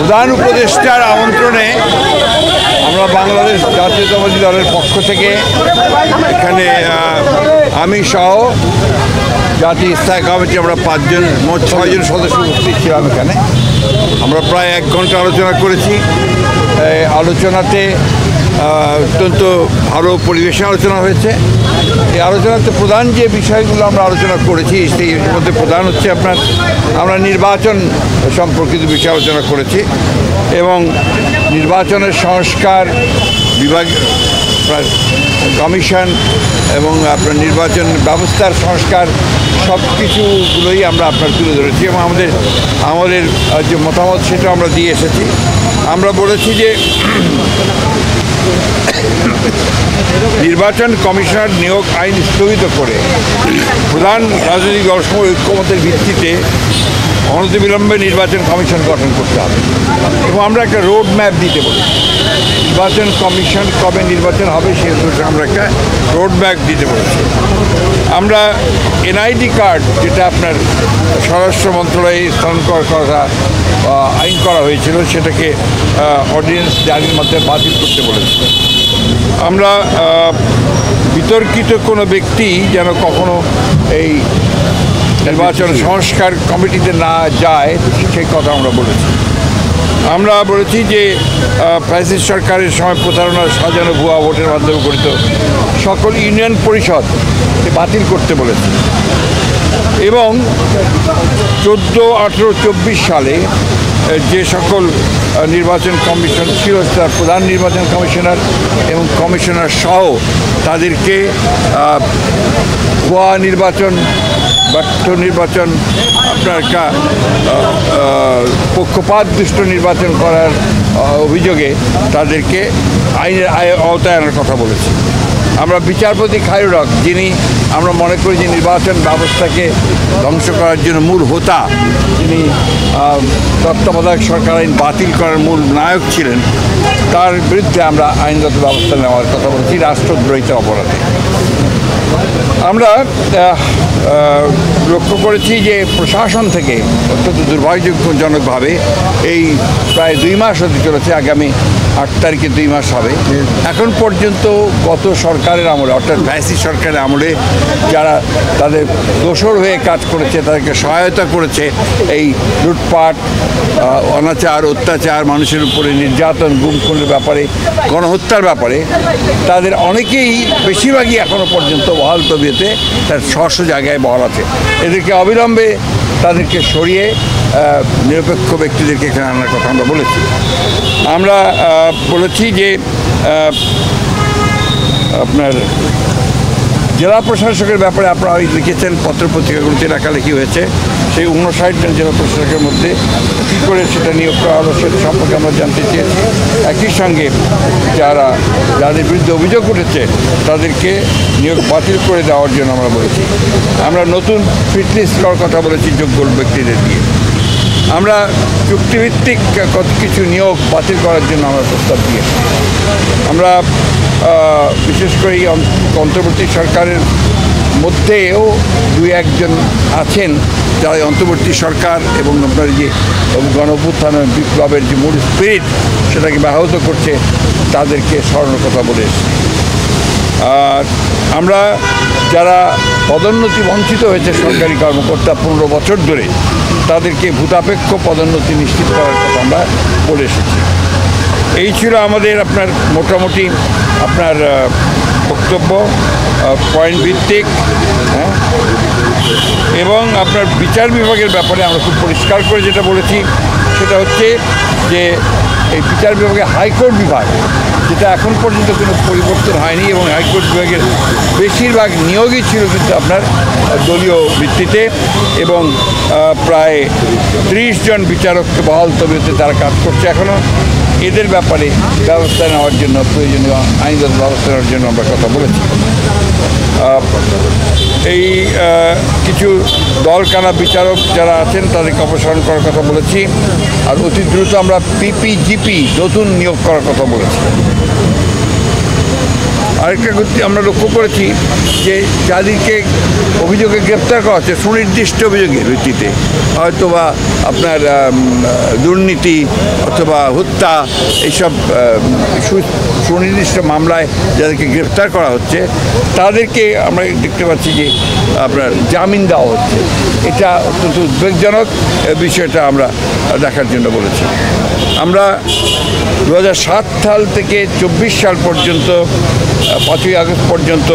প্রধান উপদেষ্টার আমন্ত্রণে আমরা বাংলাদেশ জাতীয়তাবাদী দলের পক্ষ থেকে এখানে আমি সহ জাতীয় স্থায়ী কমিটি আমরা 5 জন মোট 6 জন সদস্য উপস্থিত ছিলাম। এখানে আমরা প্রায় 1 ঘন্টা আলোচনা করেছি। আলোচনাতে অত্যন্ত ভালো পরিবেশে আলোচনা হয়েছে। এই আলোচনাতে প্রধান যে বিষয়গুলো আমরা আলোচনা করেছি সেই মধ্যে প্রধান হচ্ছে আমরা নির্বাচন সম্পর্কিত বিষয়ে আলোচনা করেছি এবং নির্বাচনের সংস্কার বিভাগ কমিশন এবং আপনার নির্বাচন ব্যবস্থার সংস্কার সব কিছুগুলোই আমরা তুলে ধরেছি এবং আমাদের যে মতামত সেটা আমরা দিয়ে এসেছি। আমরা বলেছি যে নির্বাচন কমিশনার নিয়োগ আইন স্থগিত করে প্রধান রাজনৈতিক দলসমূহ ঐক্যমতের ভিত্তিতে অনতিবিলম্বে নির্বাচন কমিশন গঠন করতে হবে এবং আমরা একটা রোড ম্যাপ দিতে বলি। নির্বাচন কমিশন কবে নির্বাচন হবে সে আমরা একটা রোড ম্যাপ দিতে বলেছি। আমরা এনআইডি কার্ড যেটা আপনার স্বরাষ্ট্র মন্ত্রণালয়ে স্থানান্তর করা আইন করা হয়েছিল সেটাকে অর্ডিন্যান্স জারির মাধ্যমে বাতিল করতে বলেছি। আমরা বিতর্কিত কোনো ব্যক্তি যেন কখনো এই নির্বাচন সংস্কার কমিটিতে না যায় সেই কথা আমরা বলেছি। আমরা বলেছি যে ফ্যাসিস্ট সরকারের সময় প্রতারণা সাজানো ভুয়া ভোটের মাধ্যমে গঠিত সকল ইউনিয়ন পরিষদ বাতিল করতে বলেছি এবং 14, 18, 24 সালে যে সকল নির্বাচন কমিশন ছিল তার প্রধান নির্বাচন কমিশনার এবং কমিশনার সহ তাদেরকে ভুয়া নির্বাচন ব্যর্থ নির্বাচন আপনার পক্ষপাত দুষ্ট নির্বাচন করার অভিযোগে তাদেরকে আইনের আওতায় আনার কথা বলেছি। আমরা বিচারপতি খায়রুল হক, যিনি আমরা মনে করি যে নির্বাচন ব্যবস্থাকে ধ্বংস করার জন্য মূল হোতা, যিনি তত্ত্বাবধায়ক সরকার আইন বাতিল করার মূল নায়ক ছিলেন, তার বিরুদ্ধে আমরা আইনগত ব্যবস্থা নেওয়ার কথা বলেছি রাষ্ট্রদ্রোহিতা অপরাধে। আমরা লক্ষ্য করেছি যে প্রশাসন থেকে অত্যন্ত দুর্ভাগ্যজনকভাবে এই প্রায় 2 মাস হতে চলেছে, আগামী 8 তারিখে 2 মাস হবে, এখন পর্যন্ত গত সরকারের আমলে অর্থাৎ ফ্যাসিস্ট সরকারের আমলে যারা তাদের দোসর হয়ে কাজ করেছে, তাদেরকে সহায়তা করেছে এই লুটপাট, অনাচার, অত্যাচার, মানুষের উপরে নির্যাতন, গুম খুনের ব্যাপারে, গণহত্যার ব্যাপারে, তাদের অনেকেই বেশিরভাগই এখনও পর্যন্ত বহাল তবিয়তে তার স্ব জায়গায় বহাল আছে। এদেরকে অবিলম্বে তাদেরকে সরিয়ে নিরপেক্ষ ব্যক্তিদেরকে এখানে আনার কথা আমরা বলেছি। আমরা বলেছি যে আপনার জেলা প্রশাসকের ব্যাপারে আপনারা লিখেছেন পত্রপত্রিকাগুলোতে লেখালেখি হয়েছে, সেই 59 জন জেলা প্রশাসকের মধ্যে কী করে সেটা নিয়োগ করা হলো সেটা সম্পর্কে আমরা জানতে চেয়েছি। একই সঙ্গে যাদের বিরুদ্ধে অভিযোগ উঠেছে তাদেরকে নিয়োগ বাতিল করে দেওয়ার জন্য আমরা বলেছি। আমরা নতুন ফিটলিস্ট করার কথা বলেছি যোগ্য ব্যক্তিদের দিয়ে। আমরা চুক্তিভিত্তিক কত কিছু নিয়োগ বাতিল করার জন্য আমরা প্রস্তাব দিয়েছি। আমরা বিশেষ করে এই অন্তর্বর্তী সরকারের মধ্যেও 2-1 জন আছেন যারা অন্তর্বর্তী সরকার এবং আপনার যে গণঅভ্যুত্থান বিপ্লবের যে মূল স্পিরিট সেটাকে ব্যাহত করছে, তাদেরকে স্মরণের কথা বলে এসেছি। আর আমরা যারা পদোন্নতি বঞ্চিত হয়েছে সরকারি কর্মকর্তা 15 বছর ধরে, তাদেরকে ভূতাপেক্ষ পদোন্নতি নিশ্চিত করার কথা আমরা বলে এসেছি। এই ছিল আমাদের মোটামুটি বক্তব্য, পয়েন্ট ভিত্তিক, এবং আপনার বিচার বিভাগের ব্যাপারে আমরা খুব পরিষ্কার করে যেটা বলেছি সেটা হচ্ছে যে এই বিচার বিভাগে হাইকোর্ট বিভাগ, যেটা এখন পর্যন্ত কোনো পরিবর্তন হয়নি এবং হাইকোর্ট বিভাগের বেশিরভাগ নিয়োগই ছিল কিন্তু আপনার দলীয় ভিত্তিতে এবং প্রায় 30 জন বিচারককে বহাল তবিয়তে তারা কাজ করছে এখনও। এদের ব্যাপারে ব্যবস্থা নেওয়ার জন্য, প্রয়োজনীয় আইনগত ব্যবস্থা নেওয়ার জন্য আমরা কথা বলেছি। এই কিছু দলকানা বিচারক যারা আছেন তাদেরকে অপসারণ করার কথা বলেছি। আর অতি দ্রুত আমরা পিপিজিপি নতুন নিয়োগ করার কথা বলেছি। আরেকটা আমরা লক্ষ্য করেছি যে যাদেরকে অভিযোগে গ্রেপ্তার করা হচ্ছে সুনির্দিষ্ট অভিযোগের ভিত্তিতে, হয়তো বা আপনার দুর্নীতি অথবা হত্যা এইসব সুনির্দিষ্ট মামলায় যাদেরকে গ্রেপ্তার করা হচ্ছে তাদেরকে আমরা দেখতে পাচ্ছি যে আপনার জামিন দেওয়া হচ্ছে। এটা অত্যন্ত উদ্বেগজনক বিষয়টা আমরা দেখার জন্য বলেছি। আমরা 2007 সাল থেকে 24 সাল পর্যন্ত 5ই আগস্ট পর্যন্ত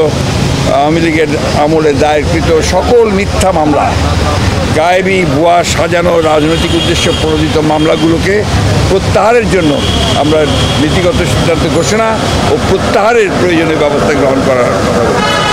আওয়ামী লীগের আমলে দায়েরকৃত সকল মিথ্যা মামলা, গায়েবী, ভুয়া, সাজানো, রাজনৈতিক উদ্দেশ্যে প্রণোদিত মামলাগুলোকে প্রত্যাহারের জন্য আমরা নীতিগত সিদ্ধান্ত ঘোষণা ও প্রত্যাহারের প্রয়োজনীয় ব্যবস্থা গ্রহণ করার কথা বলছি।